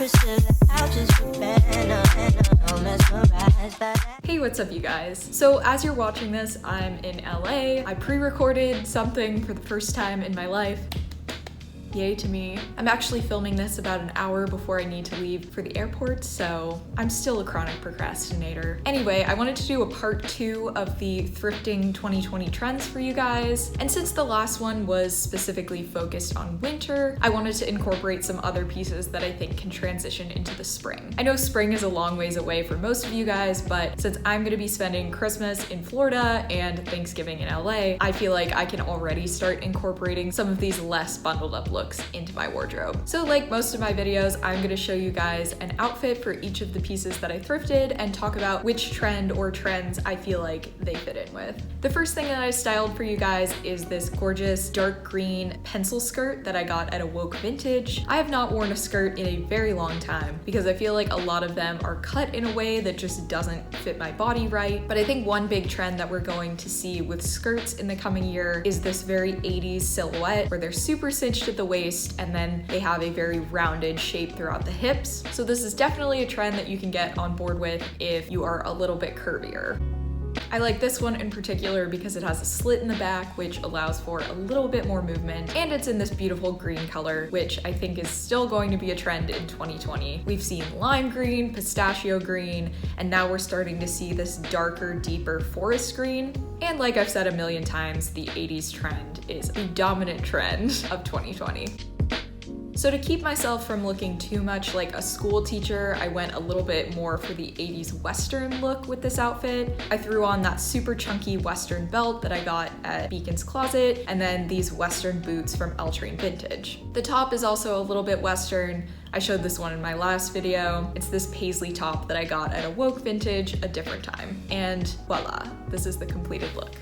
Hey, what's up you guys? So as you're watching this, I'm in LA. I pre-recorded something for the first time in my life. Yay to me. I'm actually filming this about an hour before I need to leave for the airport, so I'm still a chronic procrastinator. Anyway, I wanted to do a part 2 of the thrifting 2020 trends for you guys, and since the last one was specifically focused on winter, I wanted to incorporate some other pieces that I think can transition into the spring. I know spring is a long ways away for most of you guys, but since I'm gonna be spending Christmas in Florida and Thanksgiving in LA, I feel like I can already start incorporating some of these less bundled up looks into my wardrobe. So like most of my videos, I'm gonna show you guys an outfit for each of the pieces that I thrifted and talk about which trend or trends I feel like they fit in with. The first thing that I styled for you guys is this gorgeous dark green pencil skirt that I got at a Woke Vintage. I have not worn a skirt in a very long time because I feel like a lot of them are cut in a way that just doesn't fit my body right. But I think one big trend that we're going to see with skirts in the coming year is this very 80s silhouette where they're super cinched at the waist and then they have a very rounded shape throughout the hips. So this is definitely a trend that you can get on board with if you are a little bit curvier. I like this one in particular because it has a slit in the back, which allows for a little bit more movement, and it's in this beautiful green color, which I think is still going to be a trend in 2020. We've seen lime green, pistachio green, and now we're starting to see this darker, deeper forest green. And like I've said a million times, the 80s trend is the dominant trend of 2020. So to keep myself from looking too much like a school teacher, I went a little bit more for the 80s Western look with this outfit. I threw on that super chunky Western belt that I got at Beacon's Closet, and then these Western boots from L-Train Vintage. The top is also a little bit Western. I showed this one in my last video. It's this paisley top that I got at a Woke Vintage a different time. And voila, this is the completed look.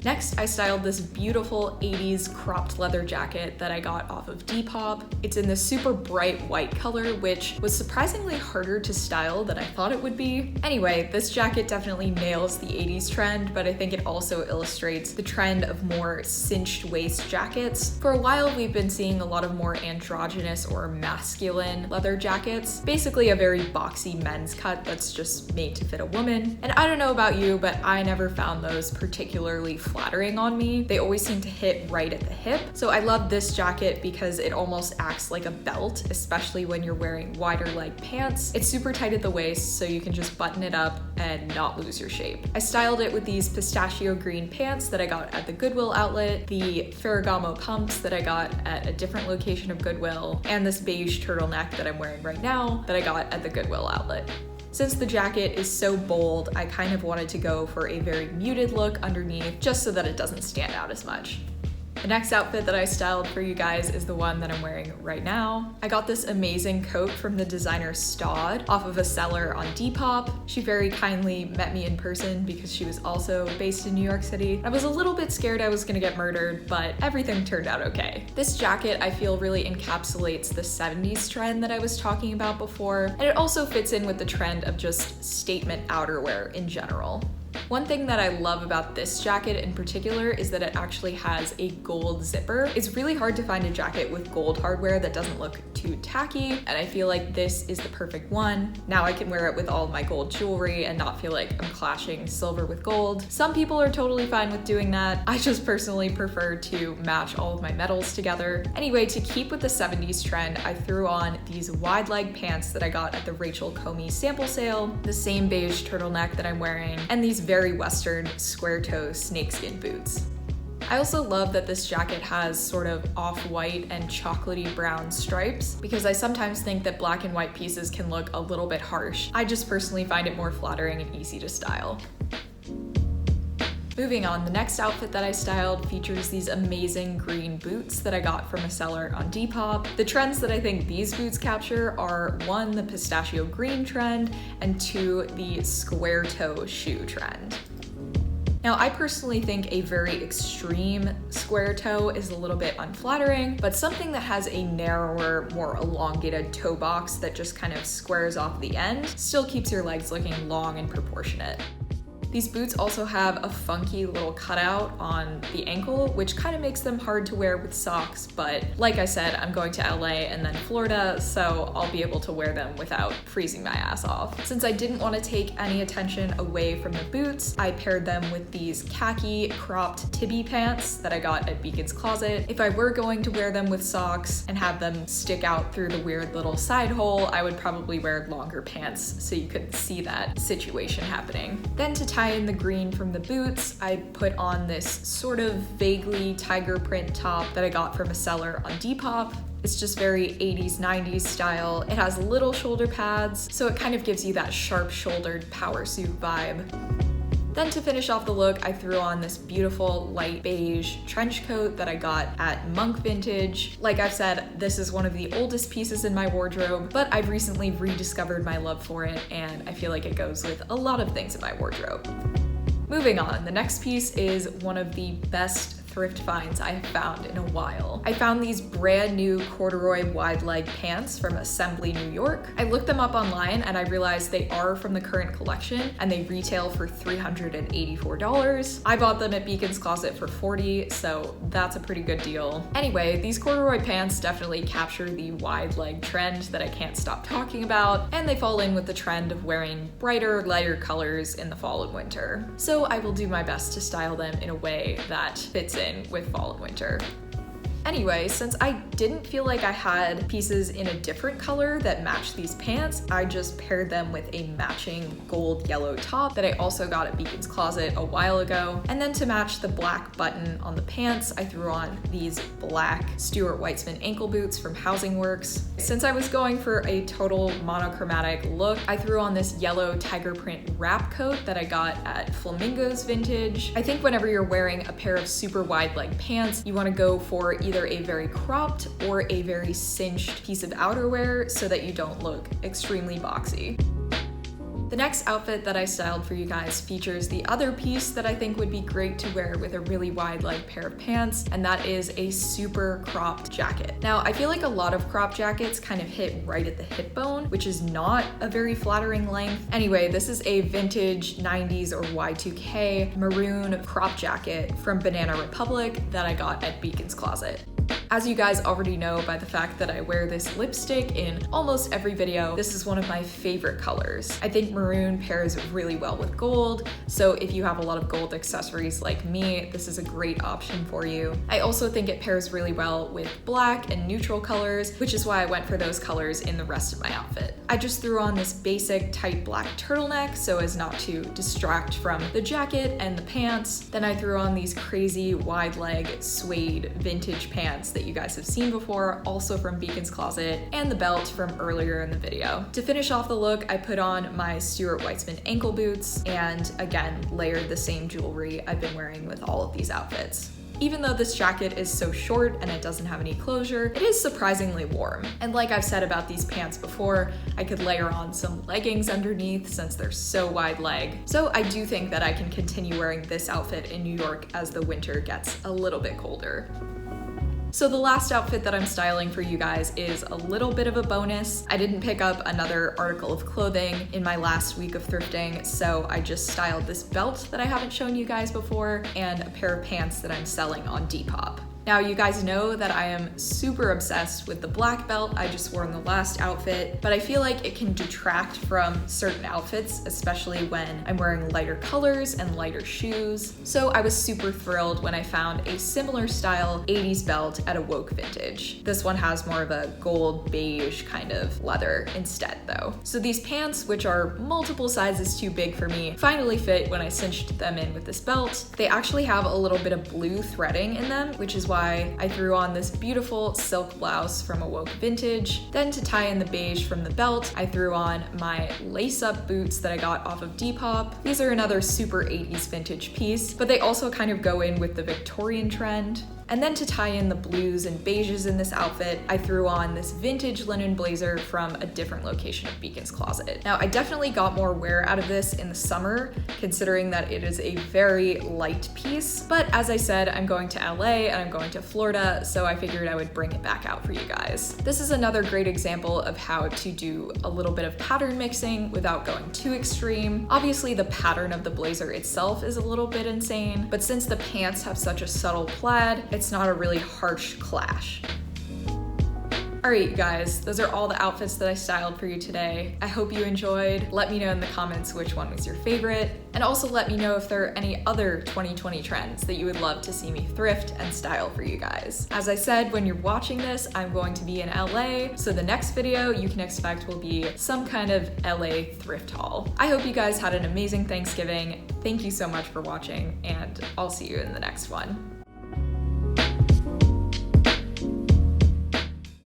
Next, I styled this beautiful 80s cropped leather jacket that I got off of Depop. It's in this super bright white color, which was surprisingly harder to style than I thought it would be. Anyway, this jacket definitely nails the 80s trend, but I think it also illustrates the trend of more cinched waist jackets. For a while, we've been seeing a lot of more androgynous or masculine leather jackets, basically a very boxy men's cut that's just made to fit a woman. And I don't know about you, but I never found those particularly flattering on me. They always seem to hit right at the hip. So I love this jacket because it almost acts like a belt, especially when you're wearing wider leg pants. It's super tight at the waist, so you can just button it up and not lose your shape. I styled it with these pistachio green pants that I got at the Goodwill outlet, the Ferragamo pumps that I got at a different location of Goodwill, and this beige turtleneck that I'm wearing right now that I got at the Goodwill outlet. Since the jacket is so bold, I kind of wanted to go for a very muted look underneath just so that it doesn't stand out as much. The next outfit that I styled for you guys is the one that I'm wearing right now. I got this amazing coat from the designer Staud off of a seller on Depop. She very kindly met me in person because she was also based in New York City. I was a little bit scared I was gonna get murdered, but everything turned out okay. This jacket I feel really encapsulates the 70s trend that I was talking about before, and it also fits in with the trend of just statement outerwear in general. One thing that I love about this jacket in particular is that it actually has a gold zipper. It's really hard to find a jacket with gold hardware that doesn't look too tacky, and I feel like this is the perfect one. Now I can wear it with all of my gold jewelry and not feel like I'm clashing silver with gold. Some people are totally fine with doing that. I just personally prefer to match all of my metals together. Anyway, to keep with the 70s trend, I threw on these wide leg pants that I got at the Rachel Comey sample sale, the same beige turtleneck that I'm wearing, and these very Western square toe snakeskin boots. I also love that this jacket has sort of off-white and chocolatey brown stripes because I sometimes think that black and white pieces can look a little bit harsh. I just personally find it more flattering and easy to style. Moving on, the next outfit that I styled features these amazing green boots that I got from a seller on Depop. The trends that I think these boots capture are 1, the pistachio green trend, and 2, the square toe shoe trend. Now, I personally think a very extreme square toe is a little bit unflattering, but something that has a narrower, more elongated toe box that just kind of squares off the end still keeps your legs looking long and proportionate. These boots also have a funky little cutout on the ankle, which kind of makes them hard to wear with socks, but like I said, I'm going to LA and then Florida, so I'll be able to wear them without freezing my ass off. Since I didn't want to take any attention away from the boots, I paired them with these khaki cropped tibby pants that I got at Beacon's Closet. If I were going to wear them with socks and have them stick out through the weird little side hole, I would probably wear longer pants so you could see that situation happening. Then to tie in the green from the boots, I put on this sort of vaguely tiger print top that I got from a seller on Depop. It's just very 80s, 90s style. It has little shoulder pads, so it kind of gives you that sharp-shouldered power suit vibe. Then to finish off the look, I threw on this beautiful light beige trench coat that I got at Monk Vintage. Like I've said, this is one of the oldest pieces in my wardrobe, but I've recently rediscovered my love for it, and I feel like it goes with a lot of things in my wardrobe. Moving on, the next piece is one of the best thrift finds I have found in a while. I found these brand new corduroy wide leg pants from Assembly, New York. I looked them up online and I realized they are from the current collection and they retail for $384. I bought them at Beacon's Closet for $40, so that's a pretty good deal. Anyway, these corduroy pants definitely capture the wide leg trend that I can't stop talking about, and they fall in with the trend of wearing brighter, lighter colors in the fall and winter. So I will do my best to style them in a way that fits in with fall and winter. Anyway, since I didn't feel like I had pieces in a different color that matched these pants, I just paired them with a matching gold yellow top that I also got at Beacon's Closet a while ago. And then to match the black button on the pants, I threw on these black Stuart Weitzman ankle boots from Housing Works. Since I was going for a total monochromatic look, I threw on this yellow tiger print wrap coat that I got at Flamingo's Vintage. I think whenever you're wearing a pair of super wide leg pants, you want to go for either a very cropped or a very cinched piece of outerwear so that you don't look extremely boxy. The next outfit that I styled for you guys features the other piece that I think would be great to wear with a really wide leg pair of pants, and that is a super cropped jacket. Now, I feel like a lot of crop jackets kind of hit right at the hip bone, which is not a very flattering length. Anyway, this is a vintage 90s or Y2K maroon crop jacket from Banana Republic that I got at Beacon's Closet. As you guys already know by the fact that I wear this lipstick in almost every video, this is one of my favorite colors. I think maroon pairs really well with gold, so if you have a lot of gold accessories like me, this is a great option for you. I also think it pairs really well with black and neutral colors, which is why I went for those colors in the rest of my outfit. I just threw on this basic tight black turtleneck so as not to distract from the jacket and the pants. Then I threw on these crazy wide leg suede vintage pants that you guys have seen before, also from Beacon's Closet, and the belt from earlier in the video. To finish off the look, I put on my Stuart Weitzman ankle boots and again layered the same jewelry I've been wearing with all of these outfits. Even though this jacket is so short and it doesn't have any closure, it is surprisingly warm. And like I've said about these pants before, I could layer on some leggings underneath since they're so wide leg. So I do think that I can continue wearing this outfit in New York as the winter gets a little bit colder. So the last outfit that I'm styling for you guys is a little bit of a bonus. I didn't pick up another article of clothing in my last week of thrifting, so I just styled this belt that I haven't shown you guys before and a pair of pants that I'm selling on Depop. Now, you guys know that I am super obsessed with the black belt I just wore in the last outfit, but I feel like it can detract from certain outfits, especially when I'm wearing lighter colors and lighter shoes. So I was super thrilled when I found a similar style 80s belt at a Woke Vintage. This one has more of a gold beige kind of leather instead though. So these pants, which are multiple sizes too big for me, finally fit when I cinched them in with this belt. They actually have a little bit of blue threading in them, which is why I threw on this beautiful silk blouse from a Woke Vintage. Then to tie in the beige from the belt, I threw on my lace-up boots that I got off of Depop. These are another super 80s vintage piece, but they also kind of go in with the Victorian trend. And then to tie in the blues and beiges in this outfit, I threw on this vintage linen blazer from a different location of Beacon's closet. Now, I definitely got more wear out of this in the summer, considering that it is a very light piece. But as I said, I'm going to LA and I'm going to Florida, so I figured I would bring it back out for you guys. This is another great example of how to do a little bit of pattern mixing without going too extreme. Obviously, the pattern of the blazer itself is a little bit insane, but since the pants have such a subtle plaid, it's not a really harsh clash. Alright, you guys, those are all the outfits that I styled for you today. I hope you enjoyed. Let me know in the comments which one was your favorite, and also let me know if there are any other 2020 trends that you would love to see me thrift and style for you guys. As I said, when you're watching this, I'm going to be in LA, so the next video you can expect will be some kind of LA thrift haul. I hope you guys had an amazing Thanksgiving. Thank you so much for watching, and I'll see you in the next one.